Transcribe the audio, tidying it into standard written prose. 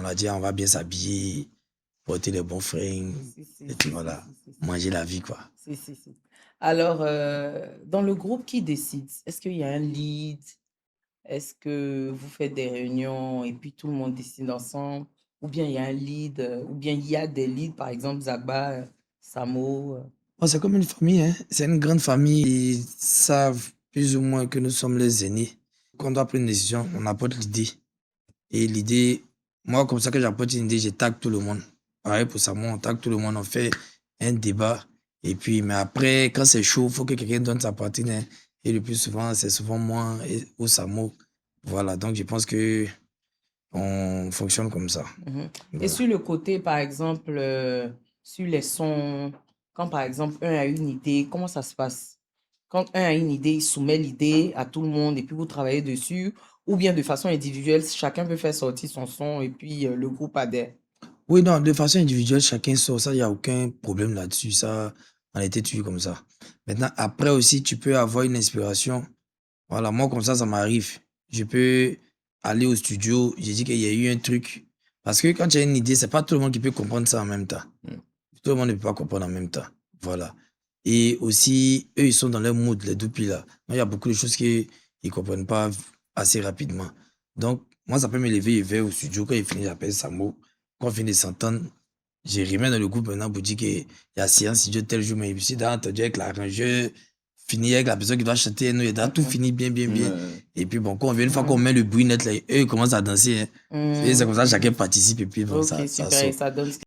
a dit, on va bien s'habiller, porter les bons fringues, et puis voilà, manger la vie, quoi. Si. Alors, dans le groupe, qui décide? Est-ce qu'il y a un lead? Est-ce que vous faites des réunions et puis tout le monde décide ensemble? Ou bien il y a un lead, ou bien il y a des leads, par exemple Zagba, Samo. Bon, c'est comme une famille, hein. C'est une grande famille. Ils savent plus ou moins que nous sommes les aînés. Quand on doit prendre une décision, on apporte l'idée. Et l'idée, moi, comme ça que j'apporte une idée, je tag tout le monde. Pareil pour Samo, on tag tout le monde, on fait un débat. Et puis, mais après, quand c'est chaud, il faut que quelqu'un donne sa partie, hein. Et le plus souvent, c'est souvent moi ou Samo. Voilà, donc je pense que on fonctionne comme ça. Et Voilà. sur le côté, par exemple, sur les sons, quand par exemple un a une idée, comment ça se passe? Quand un a une idée, il soumet l'idée à tout le monde et puis vous travaillez dessus, ou bien de façon individuelle, chacun peut faire sortir son son et puis le groupe adhère. Oui, non, de façon individuelle, chacun sort. Ça, il n'y a aucun problème là-dessus. Ça, on a été tué comme ça. Maintenant, après aussi, tu peux avoir une inspiration. Voilà, moi, comme ça m'arrive. Je peux aller au studio, j'ai dit qu'il y a eu un truc. Parce que quand tu as une idée, c'est pas tout le monde qui peut comprendre ça en même temps. Tout le monde ne peut pas comprendre en même temps. Voilà. Et aussi, eux, ils sont dans leur mood, les deux piles là. Donc, il y a beaucoup de choses qu'ils ne comprennent pas assez rapidement. Donc, moi, ça peut me lever et vers au studio. Quand il finit, j'appelle Samo. Quand on finit de s'entendre, j'ai remets dans le groupe maintenant pour dire qu'il y a séance studio tel jour, mais ici, dans entendu avec l'arrangeur, fini avec la personne qui doit chanter, nous, il a tout fini bien. Et puis, bon, quand on vient, une fois qu'on met le bruit net, là, eux, ils commencent à danser. Hein. Et c'est comme ça, chacun participe et puis, bon, Ok, ça super, et sort. ça donne